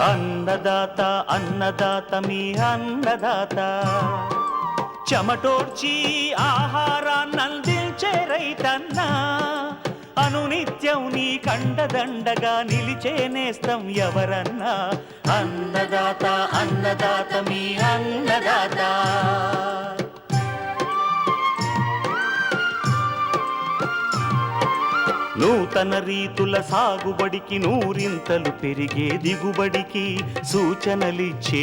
అన్నదాత అన్నదాత మీ అన్నదాత, చెమటోడ్చి ఆహారాన్నందించే రైతన్నా, అనునిత్యం నీ కండదండగా నిలిచే నేస్తం ఎవరన్నా. అన్నదాత అన్నదాత మీ అన్నదాత. నూతన రీతుల సాగుబడికి, నూరింతలు పెరిగే దిగుబడికి సూచనలిచ్చే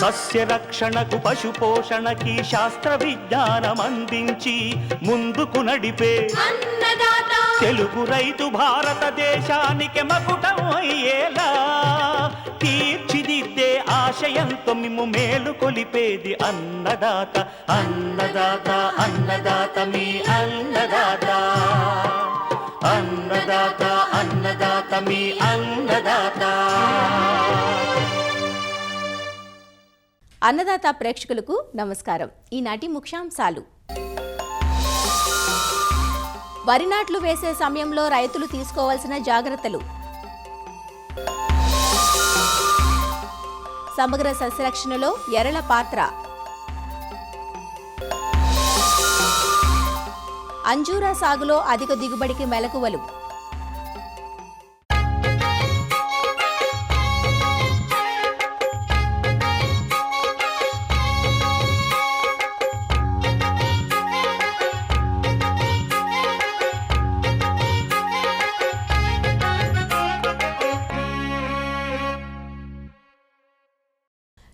సస్య రక్షణకు, పశు పోషణకి శాస్త్ర విజ్ఞానం అందించి ముందుకు నడిపే తెలుగు రైతు భారతదేశానికి మకుటం అయ్యేలా తీర్చిదిద్దే ఆశయంతో మిమ్ము మేలు కొలిపేది అన్నదాత. అన్నదాత అన్నదాత మీ అన్నదాత. అన్నదాత అన్నదాత మీ అన్నదాత. అన్నదాత ప్రేక్షకులకు నమస్కారం. ఈనాటి ముఖ్యాంశాలు: వరి నాట్లు వేసే సమయంలో రైతులు తీసుకోవాల్సిన జాగ్రత్తలు, సమగ్ర సస్యరక్షణలో ఎరల పాత్ర, అంజూరా సాగులో అధిక దిగుబడికి మెలకువలు,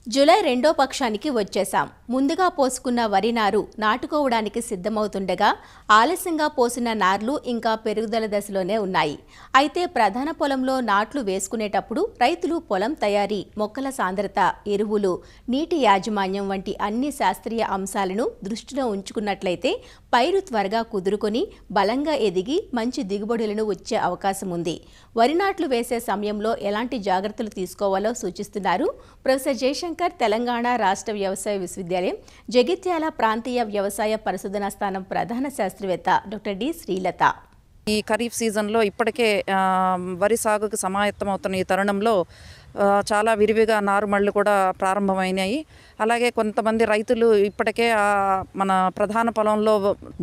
జూలై 2వ పక్షానికి వచ్చేశాం. ముందుగా పోసుకున్న వరి నారు నాటుకోవడానికి సిద్ధమవుతుండగా ఆలస్యంగా పోసిన నార్లు ఇంకా పెరుగుదల దశలోనే ఉన్నాయి. అయితే ప్రధాన పొలంలో నాట్లు వేసుకునేటప్పుడు రైతులు పొలం తయారీ, మొక్కల సాంద్రత, ఎరువులు, నీటి యాజమాన్యం వంటి అన్ని శాస్త్రీయ అంశాలను దృష్టిలో ఉంచుకున్నట్లయితే పైరు త్వరగా కుదురుకొని బలంగా ఎదిగి మంచి దిగుబడులను వచ్చే అవకాశం ఉంది. వరి నాట్లు వేసే సమయంలో ఎలాంటి జాగ్రత్తలు తీసుకోవాలో సూచిస్తున్నారు ప్రొఫెసర్ జయశంకర్, తెలంగాణ రాష్ట్ర వ్యవసాయ విశ్వవిద్యాలయం జగిత్యాల ప్రాంతీయ వ్యవసాయ పరిశోధనా స్థానం ప్రధాన శాస్త్రవేత్త డాక్టర్ డి శ్రీలత. ఈ ఖరీఫ్ సీజన్లో ఇప్పటికే వరి సాగుకు సమాయత్తమవుతున్న ఈ తరుణంలో చాలా విరివిగా నారుమళ్ళు కూడా ప్రారంభమైనాయి. అలాగే కొంతమంది రైతులు ఇప్పటికే మన ప్రధాన పొలంలో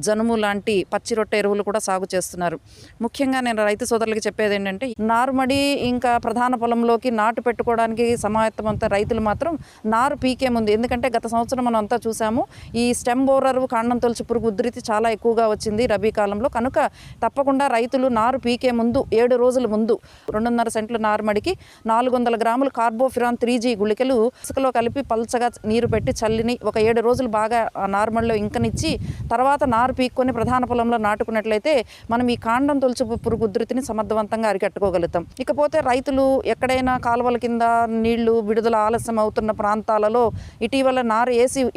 జనుము లాంటి పచ్చి రొట్టె ఎరువులు కూడా సాగు చేస్తున్నారు. ముఖ్యంగా నేను రైతు సోదరులకి చెప్పేది ఏంటంటే, నారుమడి ఇంకా ప్రధాన పొలంలోకి నాటు పెట్టుకోవడానికి సమాయత్తమంతా రైతులు మాత్రం నారు పీకే ముందు, ఎందుకంటే గత సంవత్సరం మనం అంతా చూసాము, ఈ స్టెమ్ బోరర్ కాండం తొలచు పురుగు ఉధృతి చాలా ఎక్కువగా వచ్చింది రబీ కాలంలో. కనుక తప్పకుండా రైతులు నారు పీకే ముందు 7 రోజుల ముందు 2.5 సెంట్ల నారుమడికి 400 గ్రాములు కార్బోఫిరాన్ 3G గుళికలు ఇసుకలో కలిపి పల్చగా నీరు పెట్టి చల్లిని ఒక 7 రోజులు బాగా నార్మల్లో ఇంకనిచ్చి తర్వాత నారు పీక్కొని ప్రధాన పొలంలో నాటుకున్నట్లయితే మనం ఈ కాండం తొలచు పురుగు ఉధృతిని సమర్థవంతంగా అరికట్టుకోగలుగుతాం. ఇకపోతే రైతులు ఎక్కడైనా కాలువల కింద నీళ్లు విడుదల ఆలస్యం అవుతున్న ప్రాంతాలలో ఇటీవల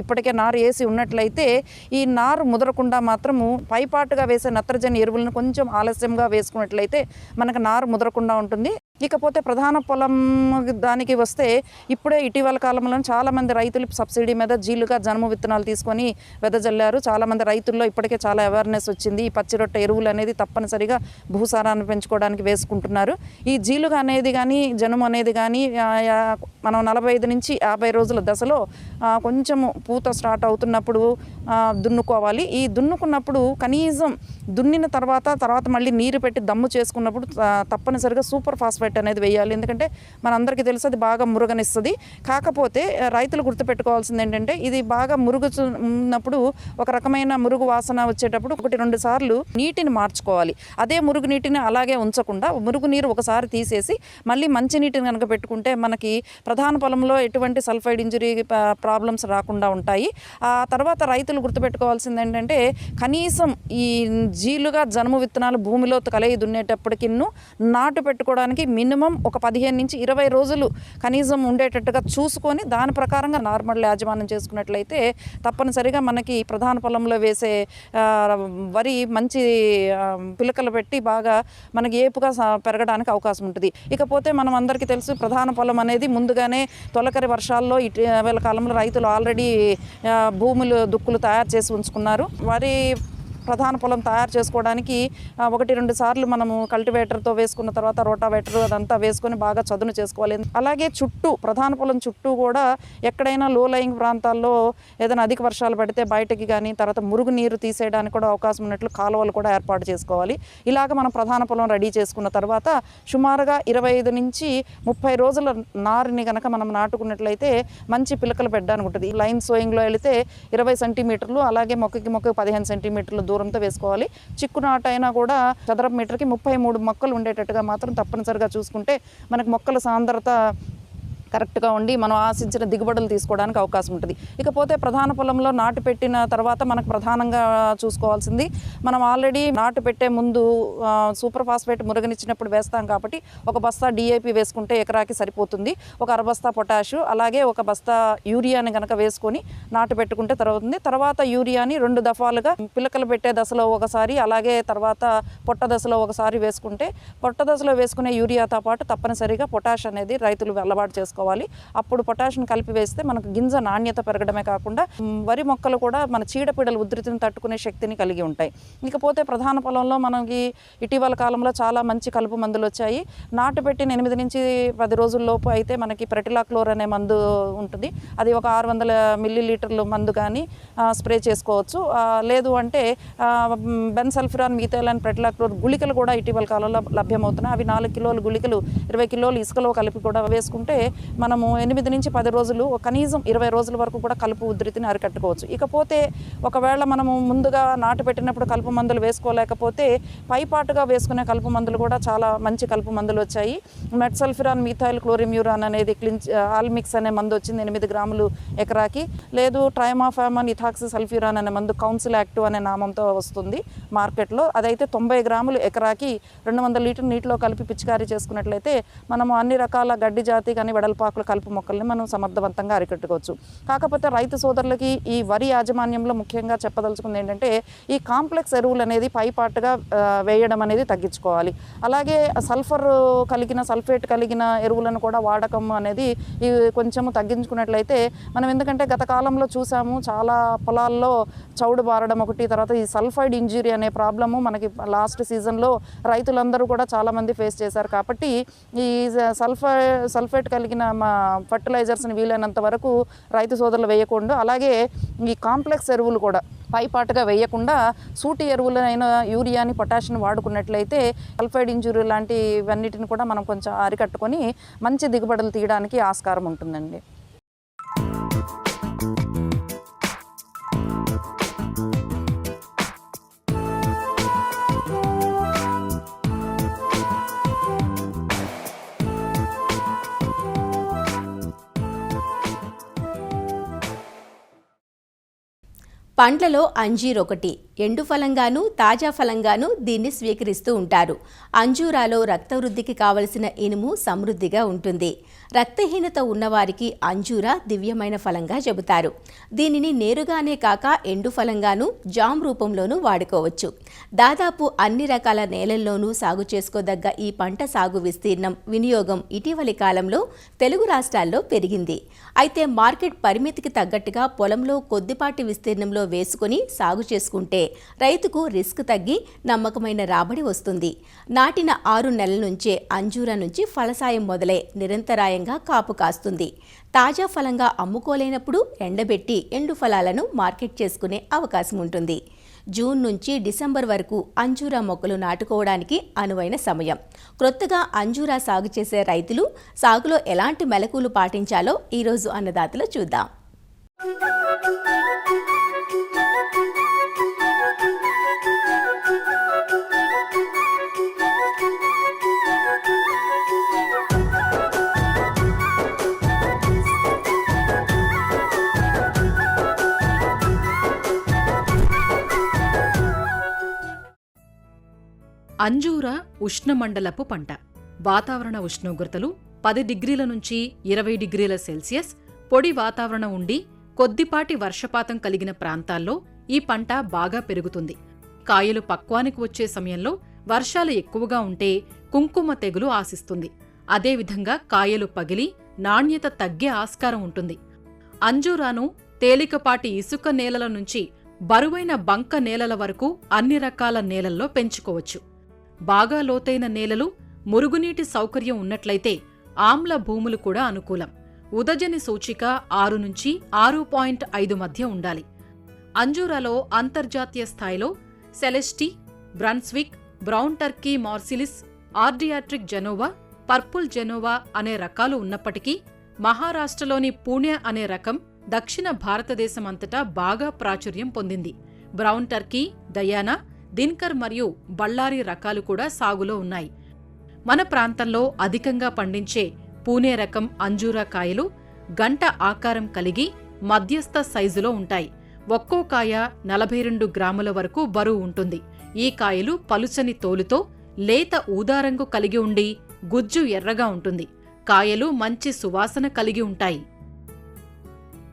ఇప్పటికే నారు వేసి ఉన్నట్లయితే ఈ నారు ముదరకుండా మాత్రము పైపాటుగా వేసే నత్రజని ఎరువులను కొంచెం ఆలస్యంగా వేసుకున్నట్లయితే మనకు నారు ముదరకుండా ఉంటుంది. ఇకపోతే ప్రధాన పొలం దానికి వస్తే, ఇప్పుడే ఇటీవల కాలంలో చాలామంది రైతులు సబ్సిడీ మీద జీలుగా జనుము విత్తనాలు తీసుకొని వెదజల్లారు. చాలామంది రైతుల్లో ఇప్పటికే చాలా అవేర్నెస్ వచ్చింది. ఈ పచ్చి రొట్టె ఎరువులు అనేది తప్పనిసరిగా భూసారాన్ని పెంచుకోవడానికి వేసుకుంటున్నారు. ఈ జీలుగా అనేది కానీ జనుము అనేది కానీ మనం 45 నుంచి 50 రోజుల దశలో కొంచెము పూత స్టార్ట్ అవుతున్నప్పుడు దున్నుకోవాలి. ఈ దున్నుకున్నప్పుడు కనీసం దున్నిన తర్వాత మళ్ళీ నీరు పెట్టి దమ్ము చేసుకున్నప్పుడు తప్పనిసరిగా సూపర్ ఫాస్ఫేట్ అనేది వేయాలి. ఎందుకంటే మనందరికీ తెలుసు అది బాగా మురుగనిస్తుంది. కాకపోతే రైతులు గుర్తుపెట్టుకోవాల్సింది ఏంటంటే, ఇది బాగా మురుగుతున్నప్పుడు ఒక రకమైన మురుగు వాసన వచ్చేటప్పుడు 1-2 సార్లు నీటిని మార్చుకోవాలి. అదే మురుగు నీటిని అలాగే ఉంచకుండా మురుగు నీరు ఒకసారి తీసేసి మళ్ళీ మంచి నీటిని కనుక పెట్టుకుంటే మనకి ప్రధాన పొలంలో ఎటువంటి సల్ఫైడ్ ఇంజరీ ప్రాబ్లమ్స్ రాకుండా ఉంటాయి. ఆ తర్వాత రైతులు గుర్తుపెట్టుకోవాల్సింది ఏంటంటే, కనీసం ఈ జీలుగా జనుము విత్తనాలు భూమిలో కలయి దున్నేటప్పటికి నాటు పెట్టుకోవడానికి మినిమం ఒక 15 నుంచి 20 రోజులు కనీసం ఉండేటట్టుగా చూసుకొని దాని ప్రకారంగా నార్మల్ యాజమాన్యం చేసుకున్నట్లయితే తప్పనిసరిగా మనకి ప్రధాన పొలంలో వేసే వరి మంచి పిలకలు పెట్టి బాగా మనకి ఏపుగా పెరగడానికి అవకాశం ఉంటుంది. ఇకపోతే మనం అందరికీ తెలుసు, ప్రధాన పొలం అనేది ముందుగానే తొలకరి వర్షాల్లో ఇటీవల కాలంలో రైతులు ఆల్రెడీ భూములు దుక్కులు తయారు చేసి ఉంచుకున్నారు. వరి ప్రధాన పొలం తయారు చేసుకోవడానికి 1-2 సార్లు మనము కల్టివేటర్తో వేసుకున్న తర్వాత రోటావేటర్ అదంతా వేసుకొని బాగా చదును చేసుకోవాలి. అలాగే చుట్టూ ప్రధాన పొలం చుట్టూ కూడా ఎక్కడైనా లో లయింగ్ ప్రాంతాల్లో ఏదైనా అధిక వర్షాలు పడితే బయటకి కానీ తర్వాత మురుగు నీరు తీసేయడానికి కూడా అవకాశం ఉన్నట్లు కాలువలు కూడా ఏర్పాటు చేసుకోవాలి. ఇలాగ మనం ప్రధాన పొలం రెడీ చేసుకున్న తర్వాత సుమారుగా 25 నుంచి 30 రోజుల నారుని కనుక మనం నాటుకున్నట్లయితే మంచి పిలకలు పెట్టడానికి ఉంటుంది. లైన్ సోయింగ్లో వెళితే 20 సెంటీమీటర్లు, అలాగే మొక్కకి 15 సెంటీమీటర్ల దూరంతో వేసుకోవాలి. చిక్కు నాటు అయినా కూడా చదరపు మీటర్కి 33 మొక్కలు ఉండేటట్టుగా మాత్రం తప్పనిసరిగా చూసుకుంటే మనకు మొక్కల సాంద్రత కరెక్ట్గా ఉండి మనం ఆశించిన దిగుబడులు తీసుకోవడానికి అవకాశం ఉంటుంది. ఇకపోతే ప్రధాన పొలంలో నాటు పెట్టిన తర్వాత మనకు ప్రధానంగా చూసుకోవాల్సింది, మనం ఆల్రెడీ నాటు పెట్టే ముందు సూపర్ ఫాస్ఫేట్ మురగనిచ్చినప్పుడు వేస్తాం కాబట్టి 1 బస్తా DAP వేసుకుంటే ఎకరాకి సరిపోతుంది. 1/2 బస్తా పొటాషు, అలాగే 1 బస్తా యూరియాని కనుక వేసుకొని నాటు పెట్టుకుంటే తర్వాత యూరియాని 2 దఫాలుగా పిలకలు పెట్టే దశలో ఒకసారి, అలాగే తర్వాత పొట్ట దశలో ఒకసారి వేసుకుంటే, పొట్ట దశలో వేసుకునే యూరియాతో పాటు తప్పనిసరిగా పొటాష్ అనేది రైతులు అలవాటు చేసుకోవాలి. అప్పుడు పొటాషియం కలిపి వేస్తే మనకు గింజ నాణ్యత పెరగడమే కాకుండా వరి మొక్కలు కూడా మన చీడపీడల ఉధృతిని తట్టుకునే శక్తిని కలిగి ఉంటాయి. ఇకపోతే ప్రధాన పొలంలో మనకి ఇటీవల కాలంలో చాలా మంచి కలుపు మందులు వచ్చాయి. నాటు పెట్టిన 8 నుంచి 10 రోజుల్లోపు అయితే మనకి ప్రెటిలాక్లోర్ అనే మందు ఉంటుంది. అది ఒక 600 మిల్లీలీటర్ల మందు కానీ స్ప్రే చేసుకోవచ్చు. లేదు అంటే బెన్సల్ఫిరాన్, మిథైలాన్, ప్రెటిలాక్లోర్ గుళికలు కూడా ఇటీవల కాలంలో లభ్యమవుతున్నాయి. అవి 4 కిలోల గుళికలు 20 కిలోలు ఇసుకలో కలిపి కూడా వేసుకుంటే మనము 8 నుంచి 10 రోజులు, కనీసం 20 రోజుల వరకు కూడా కలుపు ఉధృతిని అరికట్టుకోవచ్చు. ఇకపోతే ఒకవేళ మనము ముందుగా నాటు పెట్టినప్పుడు కలుపు మందులు వేసుకోలేకపోతే పైపాటుగా వేసుకునే కలుపు మందులు కూడా చాలా మంచి కలుపు మందులు వచ్చాయి. మెట్సల్ఫిరాన్, మిథైల్ క్లోరిమ్యూరాన్ అనేది ఆల్మిక్స్ అనే మందు వచ్చింది 8 గ్రాములు ఎకరాకి. లేదు ట్రైమాఫామన్ ఇథాక్సి సల్ఫ్యూరాన్ అనే మందు కౌన్సిల్ యాక్టివ్ అనే నామంతో వస్తుంది మార్కెట్లో. అదైతే 90 గ్రాములు ఎకరాకి 200 లీటర్ నీటిలో కలిపి పిచికారీ చేసుకున్నట్లయితే మనము అన్ని రకాల గడ్డి జాతి కానీ వెడల్పాకుల కలుపు మొక్కల్ని మనం సమర్థవంతంగా అరికట్టుకోవచ్చు. కాకపోతే రైతు సోదరులకి ఈ వరి యాజమాన్యంలో ముఖ్యంగా చెప్పదలుచుకుంది ఏంటంటే, ఈ కాంప్లెక్స్ ఎరువులు అనేది పైపాటుగా వేయడం అనేది తగ్గించుకోవాలి. అలాగే సల్ఫేట్ కలిగిన ఎరువులను కూడా వాడకం అనేది కొంచెము తగ్గించుకున్నట్లయితే మనం, ఎందుకంటే గత కాలంలో చూసాము చాలా పొలాల్లో చౌడు బారడం ఒకటి, తర్వాత ఈ సల్ఫైడ్ ఇంజురీ అనే ప్రాబ్లము మనకి లాస్ట్ సీజన్లో రైతులందరూ కూడా చాలామంది ఫేస్ చేశారు. కాబట్టి ఈ సల్ఫేట్ కలిగిన ఫర్టిలైజర్స్ని వీలైనంత వరకు రైతు సోదరులు వేయకుండా, అలాగే ఈ కాంప్లెక్స్ ఎరువులు కూడా పైపాటుగా వేయకుండా సూటి ఎరువులైన యూరియాని, పొటాషియం వాడుకున్నట్లయితే సల్ఫైడ్ ఇంజురీ లాంటివన్నిటిని కూడా మనం కొంచెం అరికట్టుకొని మంచి దిగుబడులు తీయడానికి ఆస్కారం ఉంటుందండి. పండ్లలో అంజీర్ ఒకటి. ఎండు ఫలంగాను, తాజా ఫలంగాను దీన్ని స్వీకరిస్తూ ఉంటారు. అంజూరాలో రక్తవృద్ధికి కావలసిన ఇనుము సమృద్ధిగా ఉంటుంది. రక్తహీనత ఉన్నవారికి అంజూరా దివ్యమైన ఫలంగా చెబుతారు. దీనిని నేరుగానే కాక ఎండు ఫలంగాను, జామ్ రూపంలోనూ వాడుకోవచ్చు. దాదాపు అన్ని రకాల నేలల్లోనూ సాగు చేసుకోదగ్గ ఈ పంట సాగు విస్తీర్ణం, వినియోగం ఇటీవలి కాలంలో తెలుగు రాష్ట్రాల్లో పెరిగింది. అయితే మార్కెట్ పరిమితికి తగ్గట్టుగా పొలంలో కొద్దిపాటి విస్తీర్ణంలో వేసుకుని సాగు చేసుకుంటే రైతుకు రిస్క్ తగ్గి నమ్మకమైన రాబడి వస్తుంది. నాటిన 6 నెలల నుంచే అంజూరా నుంచి ఫలసాయం మొదలై నిరంతరాయంగా కాపు కాస్తుంది. తాజా ఫలంగా అమ్ముకోలేనప్పుడు ఎండబెట్టి ఎండు ఫలాలను మార్కెట్ చేసుకునే అవకాశం ఉంటుంది. జూన్ నుంచి డిసెంబర్ వరకు అంజూరా మొక్కలు నాటుకోవడానికి అనువైన సమయం. క్రొత్తగా అంజూరా సాగు చేసే రైతులు సాగులో ఎలాంటి మెలకువలు పాటించాలో ఈరోజు అన్నదాతలో చూద్దాం. అంజూర ఉష్ణమండలపు పంట. వాతావరణ ఉష్ణోగ్రతలు 10 డిగ్రీల నుంచి 20 డిగ్రీల సెల్సియస్, పొడి వాతావరణం ఉండి కొద్దిపాటి వర్షపాతం కలిగిన ప్రాంతాల్లో ఈ పంట బాగా పెరుగుతుంది. కాయలు పక్వానికి వచ్చే సమయంలో వర్షాలు ఎక్కువగా ఉంటే కుంకుమ తెగులు ఆశిస్తుంది. అదేవిధంగా కాయలు పగిలి నాణ్యత తగ్గే ఆస్కారం ఉంటుంది. అంజూరాను తేలికపాటి ఇసుక నేలల నుంచి బరువైన బంక నేలల వరకు అన్ని రకాల నేలల్లో పెంచుకోవచ్చు. బాగా లోతైన నేలలు, మురుగునీటి సౌకర్యం ఉన్నట్లయితే ఆమ్ల భూములు కూడా అనుకూలం. ఉదజని సూచిక 6 నుంచి 6.5 మధ్య ఉండాలి. అంజూరాలో అంతర్జాతీయ స్థాయిలో Celeste, Brunswick, brown Turkey Marseilles, Adriatic Genoa, purple Genoa అనే రకాలు ఉన్నప్పటికీ మహారాష్ట్రలోని పూణె అనే రకం దక్షిణ భారతదేశం అంతటా బాగా ప్రాచుర్యం పొందింది. బ్రౌన్ టర్కీ, దయానా, దిన్కర్ మరియు బళ్ళారి రకాలు కూడా సాగులో ఉన్నాయి. మన ప్రాంతంలో అధికంగా పండించే పూణే రకం అంజూరా కాయలు గంట ఆకారం కలిగి మధ్యస్థ సైజులో ఉంటాయి. ఒక్కో కాయ 42 గ్రాముల వరకు బరువు ఉంటుంది. ఈ కాయలు పలుచని తోలుతో లేత ఊదారంగు కలిగి ఉండి గుజ్జు ఎర్రగా ఉంటుంది. కాయలు మంచి సువాసన కలిగి ఉంటాయి.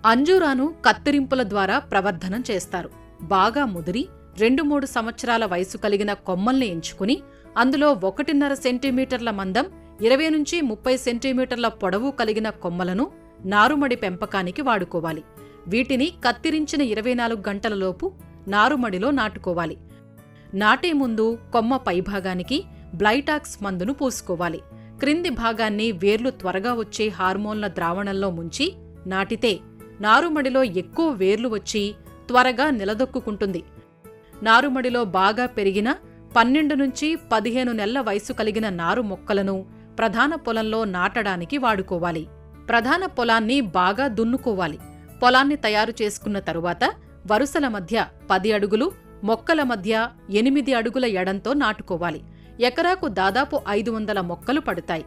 అంజూరాను కత్తిరింపుల ద్వారా ప్రవర్ధనం చేస్తారు. బాగా ముదిరి 2-3 సంవత్సరాల వయసు కలిగిన కొమ్మల్ని ఎంచుకుని అందులో 1.5 సెంటీమీటర్ల మందం, 20 నుంచి 30 సెంటీమీటర్ల పొడవు కలిగిన కొమ్మలను నారుమడి పెంపకానికి వాడుకోవాలి. వీటిని కత్తిరించిన 24 గంటలలోపు నారుమడిలో నాటుకోవాలి. నాటే ముందు కొమ్మ పైభాగానికి బ్లైటాక్స్ మందును పూసుకోవాలి. క్రింది భాగాన్ని వేర్లు త్వరగా వచ్చే హార్మోన్ల ద్రావణంలో ముంచి నాటితే నారుమడిలో ఎక్కువ వేర్లు వచ్చి త్వరగా నిలదొక్కుంటుంది. నారుమడిలో బాగా పెరిగిన 12 నుంచి 15 నెలల వయసు కలిగిన నారు మొక్కలను ప్రధాన పొలంలో నాటడానికి వాడుకోవాలి. ప్రధాన పొలాన్ని బాగా దున్నుకోవాలి. పొలాన్ని తయారు చేసుకున్న తరువాత వరుసల మధ్య 10 అడుగులు, మొక్కల మధ్య 8 అడుగుల ఎడంతో నాటుకోవాలి. ఎకరాకు దాదాపు 500 మొక్కలు పడతాయి.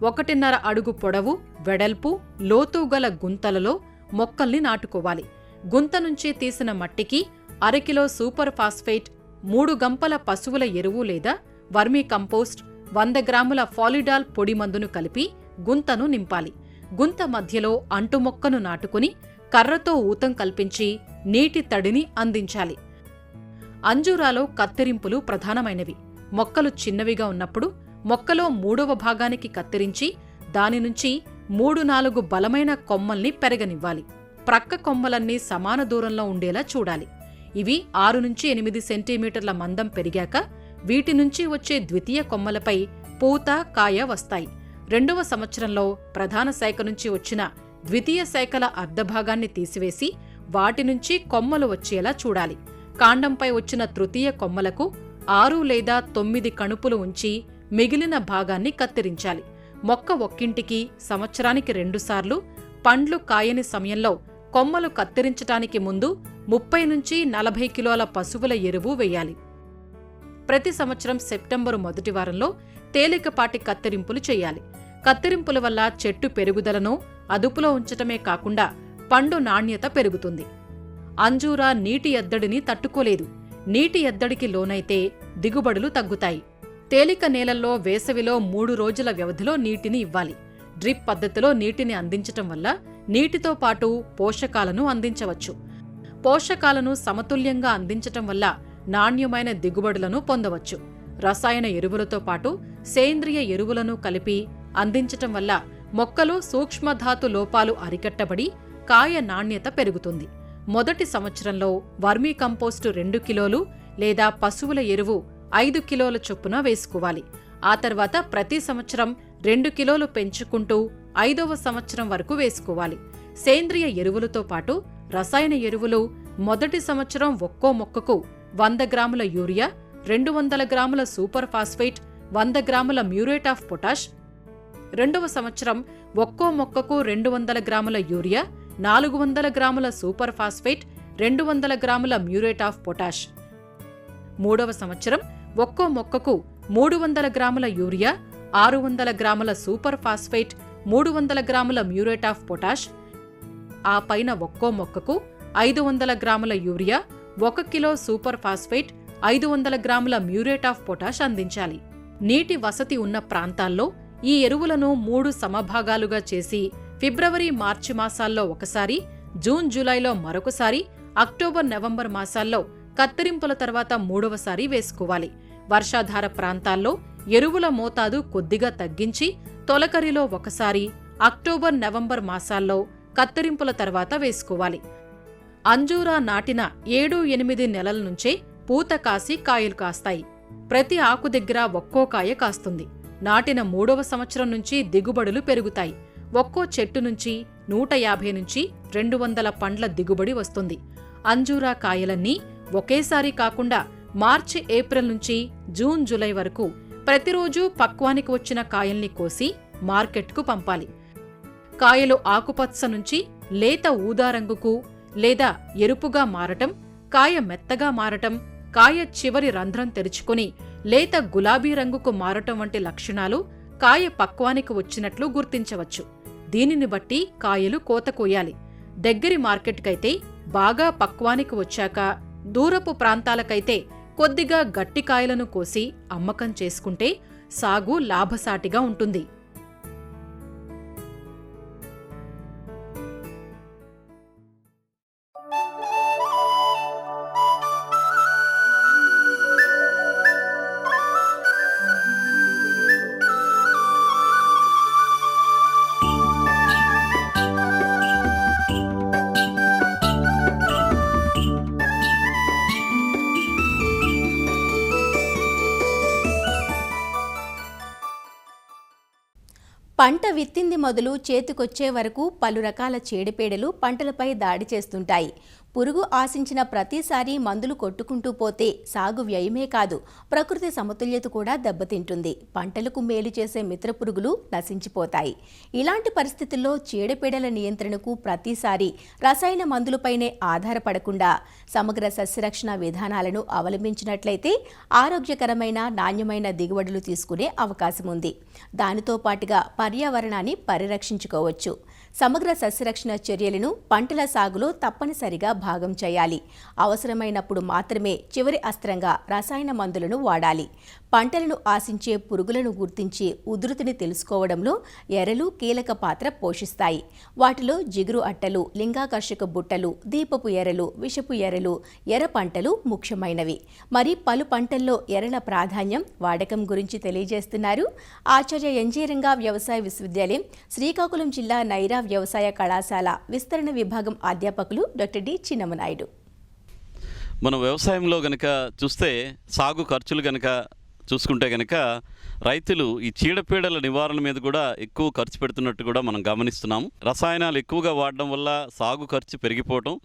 1.5 అడుగు పొడవు, వెడల్పు, లోతు గల గుంతలలో మొక్కల్ని నాటుకోవాలి. గుంత నుంచి తీసిన మట్టికి 1/2 కిలో సూపర్ ఫాస్ఫేట్, 3 గంపల పశువుల ఎరువు లేదా వర్మీ కంపోస్ట్, 100 గ్రాముల ఫాలిడాల్ పొడి మందును కలిపి గుంతను నింపాలి. గుంత మధ్యలో అంటుమొక్కను నాటుకుని కర్రతో ఊతం కల్పించి నీటి తడిని అందించాలి. అంజూరాలో కత్తిరింపులు ప్రధానమైనవి. మొక్కలు చిన్నవిగా ఉన్నప్పుడు మొక్కలో 3వ భాగానికి కత్తిరించి దాని నుంచి 3-4 బలమైన కొమ్మల్ని పెరగనివ్వాలి. ప్రక్క కొమ్మలన్నీ సమాన దూరంలో ఉండేలా చూడాలి. ఇవి 6 నుంచి 8 సెంటీమీటర్ల మందం పెరిగాక వీటి నుంచి వచ్చే ద్వితీయ కొమ్మలపై పూత, కాయ వస్తాయి. 2వ సంవత్సరంలో ప్రధాన శాఖ నుంచి వచ్చిన ద్వితీయ శాఖల అర్ధభాగాన్ని తీసివేసి వాటి నుంచి కొమ్మలు వచ్చేలా చూడాలి. కాండంపై వచ్చిన తృతీయ కొమ్మలకు 6 లేదా 9 కణుపులు ఉంచి మిగిలిన భాగాన్ని కత్తిరించాలి. మొక్క ఒక్కింటికి సంవత్సరానికి 2 సార్లు పండ్లు కాయని సమయంలో కొమ్మలు కత్తిరించటానికి ముందు 30 నుంచి 40 కిలోల పశువుల ఎరువు వేయాలి. ప్రతి సంవత్సరం సెప్టెంబరు మొదటి వారంలో తేలికపాటి కత్తిరింపులు చేయాలి. కత్తిరింపుల వల్ల చెట్టు పెరుగుదలను అదుపులో ఉంచటమే కాకుండా పండు నాణ్యత పెరుగుతుంది. అంజూరా నీటి ఎద్దడిని తట్టుకోలేదు. నీటి ఎద్దడికి లోనైతే దిగుబడులు తగ్గుతాయి. తేలిక నేలల్లో వేసవిలో 3 రోజుల వ్యవధిలో నీటిని ఇవ్వాలి. డ్రిప్ పద్ధతిలో నీటిని అందించటం వల్ల నీటితో పాటు పోషకాలను అందించవచ్చు. పోషకాలను సమతుల్యంగా అందించటం వల్ల నాణ్యమైన దిగుబడులను పొందవచ్చు. రసాయన ఎరువులతో పాటు సేంద్రియ ఎరువులను కలిపి అందించటం వల్ల మొక్కలు సూక్ష్మధాతు లోపాలు అరికట్టబడి కాయ నాణ్యత పెరుగుతుంది. మొదటి సంవత్సరంలో వర్మీ కంపోస్టు 2 కిలోలు లేదా పశువుల ఎరువు 5 కిలోల చొప్పున వేసుకోవాలి. ఆ తర్వాత ప్రతి సంవత్సరం 2 కిలోలు పెంచుకుంటూ 5వ సంవత్సరం వరకు వేసుకోవాలి. సేంద్రియ ఎరువులతో పాటు రసాయన ఎరువులు మొదటి సంవత్సరం ఒక్కో మొక్కకు 100 గ్రాముల యూరియా, 200 గ్రాముల సూపర్ ఫాస్ఫేట్, 100 గ్రాముల మ్యూరేట్ ఆఫ్ పొటాష్. 2వ సంవత్సరం ఒక్కో మొక్కకు 200 గ్రాముల యూరియా, 400 గ్రాముల సూపర్ ఫాస్ఫేట్, 200 గ్రాముల మ్యూరేట్ ఆఫ్ పొటాష్. 3వ సంవత్సరం ఒక్కో మొక్కకు 300 గ్రాముల యూరియా, 600 గ్రాముల సూపర్ ఫాస్ఫేట్, 300 గ్రాముల మ్యూరేట్ ఆఫ్ పొటాష్. ఆ పైన ఒక్కో మొక్కకు 500 గ్రాముల యూరియా, 1 కిలో సూపర్ ఫాస్ఫేట్, 500 గ్రాముల మ్యూరేట్ ఆఫ్ పొటాష్ అందించాలి. నీటి వసతి ఉన్న ప్రాంతాల్లో ఈ ఎరువులను 3 సమభాగాలుగా చేసి ఫిబ్రవరి, మార్చి మాసాల్లో ఒకసారి, జూన్, జూలైలో మరొకసారి, అక్టోబర్, నవంబర్ మాసాల్లో కత్తిరింపుల తర్వాత 3వసారి వేసుకోవాలి. వర్షాధార ప్రాంతాల్లో ఎరువుల మోతాదు కొద్దిగా తగ్గించి తొలకరిలో ఒకసారి, అక్టోబర్, నవంబర్ మాసాల్లో కత్తిరింపుల తర్వాత వేసుకోవాలి. అంజూరా నాటిన 7-8 నెలల నుంచే పూత కాసి కాయలు కాస్తాయి. ప్రతి ఆకు దగ్గర ఒక్కో కాయ కాస్తుంది. నాటిన 3వ సంవత్సరం నుంచి దిగుబడులు పెరుగుతాయి. ఒక్కో చెట్టు నుంచి 150 నుంచి 200 పండ్ల దిగుబడి వస్తుంది. అంజూరా కాయలన్నీ ఒకేసారి కాకుండా మార్చి ఏప్రిల్ నుంచి జూన్ జూలై వరకు ప్రతిరోజూ పక్వానికి వచ్చిన కాయల్ని కోసి మార్కెట్కు పంపాలి. కాయలు ఆకుపచ్చ నుంచి లేత ఊదా రంగుకు లేదా ఎరుపుగా మారటం, కాయ మెత్తగా మారటం, కాయ చివరి రంధ్రం తెరుచుకుని లేత గులాబీ రంగుకు మారటం వంటి లక్షణాలు కాయ పక్వానికి వచ్చినట్లు గుర్తించవచ్చు. దీనిని బట్టి కాయలు కోత కోయాలి. దగ్గరి మార్కెట్కైతే బాగా పక్వానికి వచ్చాక, దూరపు ప్రాంతాలకైతే కొద్దిగా గట్టి కాయలను కోసి అమ్మకం చేసుకుంటే సాగు లాభసాటిగా ఉంటుంది. పంట విత్తింది మొదలు చేతికొచ్చే వరకు పలు రకాల చీడపీడలు పంటలపై దాడి చేస్తుంటాయి. పురుగు ఆశించిన ప్రతిసారి మందులు కొట్టుకుంటూ పోతే సాగు వ్యయమే కాదు, ప్రకృతి సమతుల్యత కూడా దెబ్బతింటుంది. పంటలకు మేలు చేసే మిత్ర పురుగులు నశించిపోతాయి. ఇలాంటి పరిస్థితుల్లో చీడపీడల నియంత్రణకు ప్రతిసారి రసాయన మందులపైనే ఆధారపడకుండా సమగ్ర సస్యరక్షణ విధానాలను అవలంబించినట్లయితే ఆరోగ్యకరమైన నాణ్యమైన దిగుబడులు తీసుకునే అవకాశం ఉంది. దానితో పాటుగా పర్యావరణాన్ని పరిరక్షించుకోవచ్చు. సమగ్ర సస్యరక్షణ చర్యలను పంటల సాగులో తప్పనిసరిగా భాగం చేయాలి. అవసరమైనప్పుడు మాత్రమే చివరి అస్త్రంగా రసాయన మందులను వాడాలి. పంటలను ఆశించే పురుగులను గుర్తించి ఉధృతిని తెలుసుకోవడంలో ఎరలు కీలక పాత్ర పోషిస్తాయి. వాటిలో జిగురు అట్టలు, లింగాకర్షక బుట్టలు, దీపపు ఎరలు, విషపు ఎరలు, ఎర్ర పంటలు ముఖ్యమైనవి. మరి పలు పంటల్లో ఎరల ప్రాధాన్యం, వాడకం గురించి తెలియజేస్తున్నారు ఆచార్య ఎన్జీ రంగా వ్యవసాయ విశ్వవిద్యాలయం, శ్రీకాకుళం జిల్లా నైరా వ్యవసాయ కళాశాల విస్తరణ విభాగం అధ్యాపకులు డాక్టర్ డి చిన్నమనాయుడు. మనం వ్యవసాయంలో గనక చూస్తే సాగు ఖర్చులు గనక చూసుకుంటే గనక రైతులు ఈ చీడపీడల నివారణ మీద కూడా ఎక్కువ ఖర్చు పెడుతున్నట్టు కూడా మనం గమనిస్తున్నాము. రసాయనాలు ఎక్కువగా వాడడం వల్ల సాగు ఖర్చు పెరిగిపోవటం,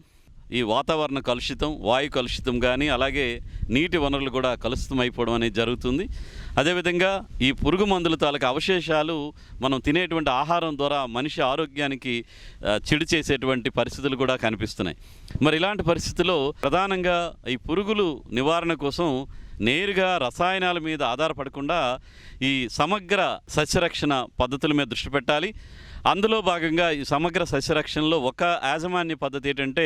ఈ వాతావరణ కలుషితం, వాయు కలుషితం కానీ అలాగే నీటి వనరులు కూడా కలుషితం అయిపోవడం అనేది జరుగుతుంది. అదేవిధంగా ఈ పురుగు మందుల తాలూకు అవశేషాలు మనం తినేటువంటి ఆహారం ద్వారా మనిషి ఆరోగ్యానికి చెడు చేసేటువంటి పరిస్థితులు కూడా కనిపిస్తున్నాయి. మరి ఇలాంటి పరిస్థితుల్లో ప్రధానంగా ఈ పురుగులు నివారణ కోసం నేరుగా రసాయనాల మీద ఆధారపడకుండా ఈ సమగ్ర సస్యరక్షణ పద్ధతుల మీద దృష్టి పెట్టాలి. అందులో భాగంగా ఈ సమగ్ర సస్యరక్షణలో ఒక యాజమాన్య పద్ధతి ఏంటంటే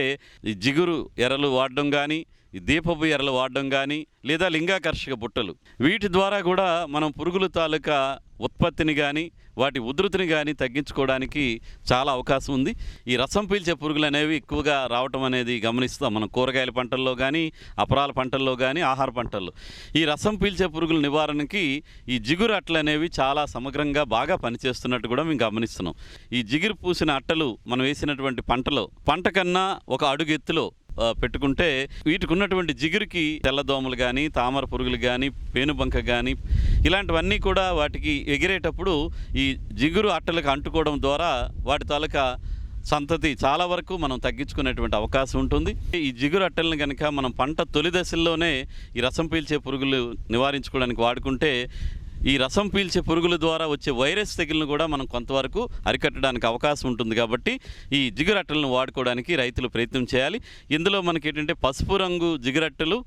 ఈ జిగురు ఎరలు వాడడం కానీ, ఈ దీపపు ఎరలు వాడడం కానీ, లేదా లింగాకర్షక బుట్టలు, వీటి ద్వారా కూడా మనం పురుగుల తాలూకా ఉత్పత్తిని కానీ వాటి ఉధృతిని కానీ తగ్గించుకోవడానికి చాలా అవకాశం ఉంది. ఈ రసం పీల్చే పురుగులు అనేవి ఎక్కువగా రావటం అనేది గమనిస్తాం మనం కూరగాయల పంటల్లో కానీ, అపరాల పంటల్లో కానీ, ఆహార పంటల్లో. ఈ రసం పీల్చే పురుగుల నివారణకి ఈ జిగురు అట్టలు అనేవి చాలా సమగ్రంగా బాగా పనిచేస్తున్నట్టు కూడా మేము గమనిస్తున్నాం. ఈ జిగురు పూసిన అట్టలు మనం వేసినటువంటి పంట కన్నా ఒక అడుగు ఎత్తులో పెట్టుకుంటే వీటికి ఉన్నటువంటి జిగురుకి తెల్లదోమలు కానీ, తామర పురుగులు కానీ, పేనుబంక కానీ ఇలాంటివన్నీ కూడా వాటికి ఎగిరేటప్పుడు ఈ జిగురు అట్టలకు అంటుకోవడం ద్వారా వాటి తాలూకా సంతతి చాలా వరకు మనం తగ్గించుకునేటువంటి అవకాశం ఉంటుంది. ఈ జిగురు అట్టలను కనుక మనం పంట తొలి దశల్లోనే ఈ రసం పీల్చే పురుగులు నివారించుకోవడానికి వాడుకుంటే ఈ రసం పీల్చే పురుగుల ద్వారా వచ్చే వైరస్ తెగులను కూడా మనం కొంతవరకు అరికట్టడానికి అవకాశం ఉంటుంది. కాబట్టి ఈ జిగురట్టలను వాడుకోవడానికి రైతులు ప్రయత్నం చేయాలి. ఇందులో మనకి ఏంటంటే పసుపు రంగు జిగురట్టలు,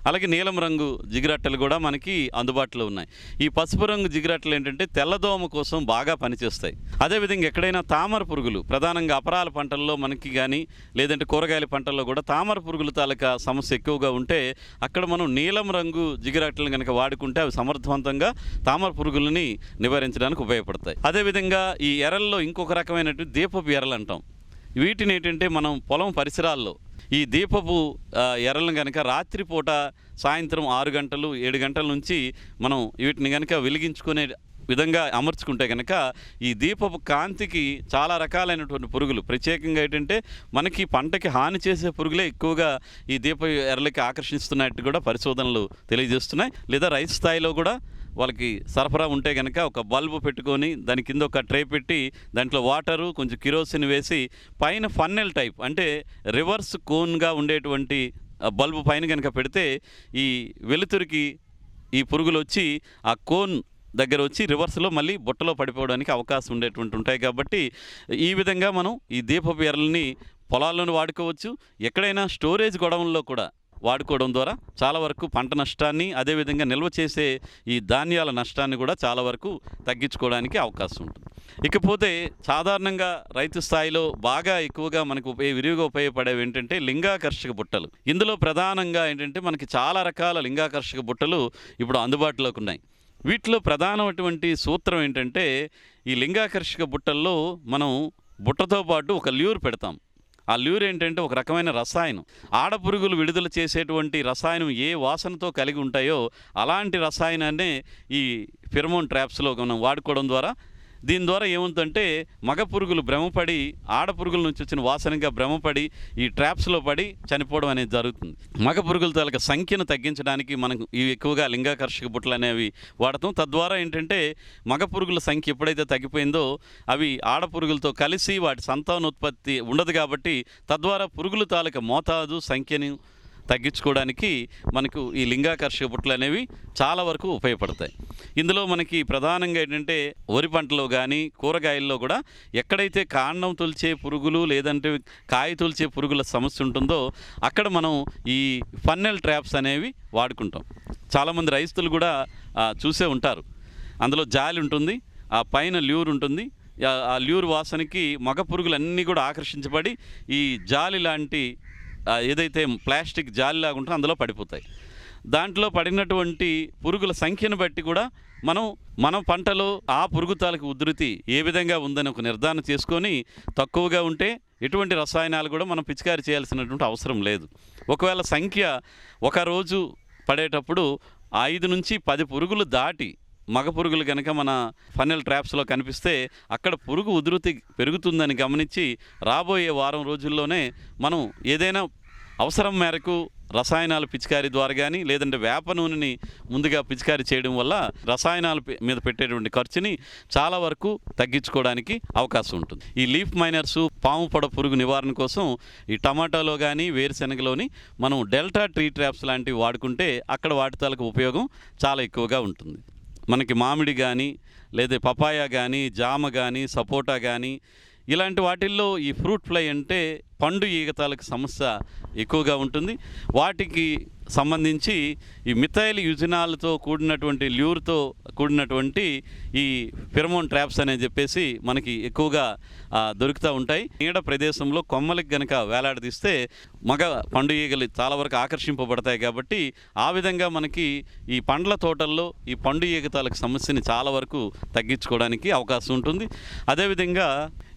అలాగే నీలం రంగు జిగురట్టలు కూడా మనకి అందుబాటులో ఉన్నాయి. ఈ పసుపు రంగు జిగురట్టలు ఏంటంటే తెల్లదోమ కోసం బాగా పనిచేస్తాయి. అదేవిధంగా ఎక్కడైనా తామర పురుగులు, ప్రధానంగా అపరాల పంటల్లో మనకి కానీ లేదంటే కూరగాయల పంటల్లో కూడా తామర పురుగుల తాలూకా సమస్య ఎక్కువగా ఉంటే అక్కడ మనం నీలం రంగు జిగురట్టలను కనుక వాడుకుంటే అవి సమర్థవంతంగా తామర పురుగులని నివారించడానికి ఉపయోగపడతాయి. అదేవిధంగా ఈ ఎరల్లో ఇంకొక రకమైనటువంటి దీపపు ఎరలు అంటాం. వీటిని ఏంటంటే మనం పొలం పరిసరాల్లో ఈ దీపపు ఎరలను కనుక రాత్రిపూట సాయంత్రం 6 గంటలు 7 గంటల నుంచి మనం వీటిని కనుక వెలిగించుకునే విధంగా అమర్చుకుంటే కనుక ఈ దీపపు కాంతికి చాలా రకాలైనటువంటి పురుగులు, ప్రత్యేకంగా ఏంటంటే మనకి పంటకి హాని చేసే పురుగులే ఎక్కువగా ఈ దీప ఎరలకి ఆకర్షిస్తున్నట్టు కూడా పరిశోధనలు తెలియజేస్తున్నాయి. లేదా రైతు స్థాయిలో కూడా వాళ్ళకి సరఫరా ఉంటే కనుక ఒక బల్బు పెట్టుకొని దాని కింద ఒక ట్రే పెట్టి దాంట్లో వాటరు కొంచెం కిరోసిన్ వేసి పైన ఫన్నెల్ టైప్ అంటే రివర్స్ కోన్గా ఉండేటువంటి బల్బు పైన కనుక పెడితే ఈ వెలుతురికి ఈ పురుగులు వచ్చి ఆ కోన్ దగ్గర వచ్చి రివర్స్లో మళ్ళీ బుట్టలో పడిపోవడానికి అవకాశం ఉండేటువంటి ఉంటాయి. కాబట్టి ఈ విధంగా మనం ఈ దీపపు ఎరల్ని పొలాల్లోనూ వాడుకోవచ్చు, ఎక్కడైనా స్టోరేజ్ గొడవల్లో కూడా వాడుకోవడం ద్వారా చాలా వరకు పంట నష్టాన్ని, అదేవిధంగా నిల్వ చేసే ఈ ధాన్యాల నష్టాన్ని కూడా చాలా వరకు తగ్గించుకోవడానికి అవకాశం ఉంటుంది. ఇకపోతే సాధారణంగా రైతు స్థాయిలో బాగా ఎక్కువగా మనకు విరివిగా ఉపయోగపడేవి ఏంటంటే లింగాకర్షక బుట్టలు. ఇందులో ప్రధానంగా ఏంటంటే మనకి చాలా రకాల లింగాకర్షక బుట్టలు ఇప్పుడు అందుబాటులోకి ఉన్నాయి. వీటిలో ప్రధానమైనటువంటి సూత్రం ఏంటంటే ఈ లింగాకర్షక బుట్టల్లో మనం బుట్టతో పాటు ఒక ల్యూర్ పెడతాం. ఆ ల్యూర్ ఏంటంటే ఒక రకమైన రసాయనం, ఆడపురుగులు విడుదల చేసేటువంటి రసాయనం ఏ వాసనతో కలిగి ఉంటాయో అలాంటి రసాయనాన్నే ఈ ఫెరమోన్ ట్రాప్స్లో మనం వాడుకోవడం ద్వారా దీని ద్వారా ఏముందంటే మగ పురుగులు భ్రమపడి ఆడపురుగుల నుంచి వచ్చిన వాసనగా భ్రమపడి ఈ ట్రాప్స్లో పడి చనిపోవడం అనేది జరుగుతుంది. మగ పురుగుల తాలూకా సంఖ్యను తగ్గించడానికి మనకు ఇవి ఎక్కువగా లింగాకర్షక బుట్టలు అనేవి వాడతాం. తద్వారా ఏంటంటే మగ పురుగుల సంఖ్య ఎప్పుడైతే తగ్గిపోయిందో అవి ఆడపురుగులతో కలిసి వాటి సంతానోత్పత్తి ఉండదు. కాబట్టి తద్వారా పురుగుల తాలూకా మోతాదు సంఖ్యను తగ్గించుకోవడానికి మనకు ఈ లింగాకర్షక బుట్టలు అనేవి చాలా వరకు ఉపయోగపడతాయి. ఇందులో మనకి ప్రధానంగా ఏంటంటే వరి పంటలో కానీ కూరగాయల్లో కూడా ఎక్కడైతే కాండం తొలిచే పురుగులు లేదంటే కాయ తొలిచే పురుగుల సమస్య ఉంటుందో అక్కడ మనం ఈ ఫన్నెల్ ట్రాప్స్ అనేవి వాడుకుంటాం. చాలామంది రైతులు కూడా చూసే ఉంటారు. అందులో జాలి ఉంటుంది, ఆ పైన ల్యూర్ ఉంటుంది. ఆ ల్యూర్ వాసనకి మగ పురుగులన్నీ కూడా ఆకర్షించబడి ఈ జాలి లాంటి ఏదైతే ప్లాస్టిక్ జాలిలాగా ఉంటుందో అందులో పడిపోతాయి. దాంట్లో పడినటువంటి పురుగుల సంఖ్యను బట్టి కూడా మనం పంటలో ఆ పురుగు తాలూకు ఉధృతి ఏ విధంగా ఉందని ఒక నిర్ధారణ చేసుకొని తక్కువగా ఉంటే ఎటువంటి రసాయనాలు కూడా మనం పిచికారి చేయాల్సినటువంటి అవసరం లేదు. ఒకవేళ సంఖ్య ఒక రోజు పడేటప్పుడు 5 నుంచి 10 పురుగులు దాటి మగ పురుగులు కనుక మన ఫన్నెల్ ట్రాప్స్లో కనిపిస్తే అక్కడ పురుగు ఉధృతి పెరుగుతుందని గమనించి రాబోయే వారం రోజుల్లోనే మనం ఏదైనా అవసరం మేరకు రసాయనాలు పిచికారీ ద్వారా కానీ లేదంటే వేప నూనెని ముందుగా పిచికారీ చేయడం వల్ల రసాయనాల మీద పెట్టేటువంటి ఖర్చుని చాలా వరకు తగ్గించుకోవడానికి అవకాశం ఉంటుంది. ఈ లీఫ్ మైనర్సు పాము పొడ పురుగు నివారణ కోసం ఈ టమాటాలో కానీ వేరుశెనగలోని మనం డెల్టా ట్రీ ట్రాప్స్ లాంటివి వాడుకుంటే అక్కడ వాటి తాలూకు ఉపయోగం చాలా ఎక్కువగా ఉంటుంది. మనకి మామిడి కానీ లేదా పపాయ కానీ జామ కానీ సపోటా కానీ ఇలాంటి వాటిల్లో ఈ ఫ్రూట్ ఫ్లై అంటే పండు ఈగతాలకు సమస్య ఎక్కువగా ఉంటుంది. వాటికి సంబంధించి ఈ మిథైల్ యుజినాల్తో కూడినటువంటి ల్యూర్తో కూడినటువంటి ఈ ఫెరమోన్ ట్రాప్స్ అని చెప్పేసి మనకి ఎక్కువగా దొరుకుతూ ఉంటాయి. నీడ ప్రదేశంలో కొమ్మలకి గనక వేలాడదీస్తే మగ పండు ఈగలు చాలా వరకు ఆకర్షింపబడతాయి. కాబట్టి ఆ విధంగా మనకి ఈ పండ్ల తోటల్లో ఈ పండు ఈగతాలకు సమస్యని చాలా వరకు తగ్గించుకోవడానికి అవకాశం ఉంటుంది. అదేవిధంగా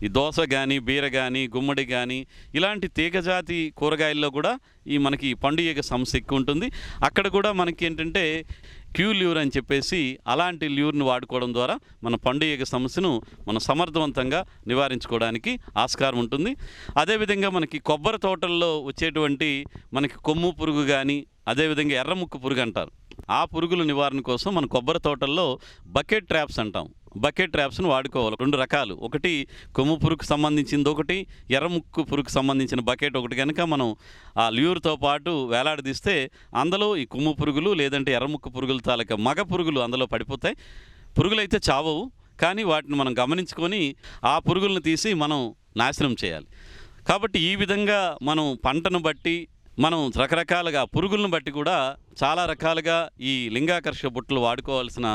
ఈ దోస కానీ బీర కానీ గుమ్మడి కానీ ఇలాంటి తీగజాతి కూరగాయల్లో కూడా ఈ మనకి పండు ఈగ సమస్య ఎక్కువ ఉంటుంది. అక్కడ కూడా మనకి ఏంటంటే క్యూ ల్యూర్ అని చెప్పేసి అలాంటి ల్యూర్ని వాడుకోవడం ద్వారా మన పండు ఈగ సమస్యను మనం సమర్థవంతంగా నివారించుకోవడానికి ఆస్కారం ఉంటుంది. అదేవిధంగా మనకి కొబ్బరి తోటల్లో వచ్చేటువంటి మనకి కొమ్ము పురుగు కానీ అదేవిధంగా ఎర్రముక్కు పురుగు అంటారు. ఆ పురుగుల నివారణ కోసం మన కొబ్బరి తోటల్లో బకెట్ ట్రాప్స్ అంటాం. బకెట్ ట్రాప్స్ను వాడుకోవాలి. 2 రకాలు, ఒకటి కొమ్ము పురుగుకు సంబంధించింది, ఒకటి ఎర్రముక్కు పురుగుకు సంబంధించిన బకెట్ ఒకటి కనుక మనం ఆ ల్యూర్తో పాటు వేలాడదీస్తే అందులో ఈ కొమ్ము పురుగులు లేదంటే ఎర్రముక్కు పురుగుల తాలూకా మగ పురుగులు అందులో పడిపోతాయి. పురుగులు అయితే చావవు, కానీ వాటిని మనం గమనించుకొని ఆ పురుగులను తీసి మనం నాశనం చేయాలి. కాబట్టి ఈ విధంగా మనం పంటను బట్టి మనం రకరకాలుగా పురుగులను బట్టి కూడా చాలా రకాలుగా ఈ లింగాకర్షక బుట్టలు వాడుకోవాల్సిన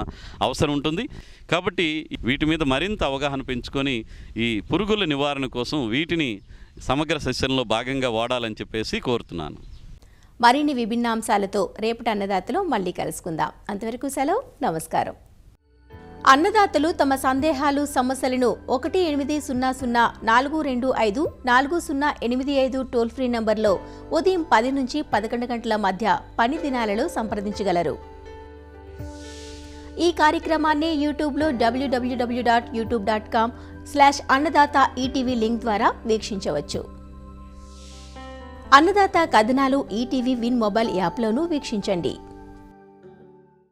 అవసరం ఉంటుంది. కాబట్టి వీటి మీద మరింత అవగాహన పెంచుకొని ఈ పురుగుల నివారణ కోసం వీటిని సమగ్ర సస్యంలో భాగంగా వాడాలని చెప్పేసి కోరుతున్నాను. మరిన్ని విభిన్న అంశాలతో రేపటి అన్నదాతలో మళ్ళీ కలుసుకుందాం. అంతవరకు సెలవు, నమస్కారం. అన్నదాతలు తమ సందేహాలు సమస్యలను 1800-425-4085 టోల్ ఫ్రీ నంబర్లో ఉదయం 10 నుంచి 11 గంటల మధ్య పని దినాలలో సంప్రదించగలరు. ఈ కార్యక్రమాన్ని యూట్యూబ్లో www.youtube.com/అన్నదాత ఈటీవీ లింక్ ద్వారా వీక్షించవచ్చు. అన్నదాత కథనాలు ఈటీవీ విన్ మొబైల్ యాప్లోనూ వీక్షించండి.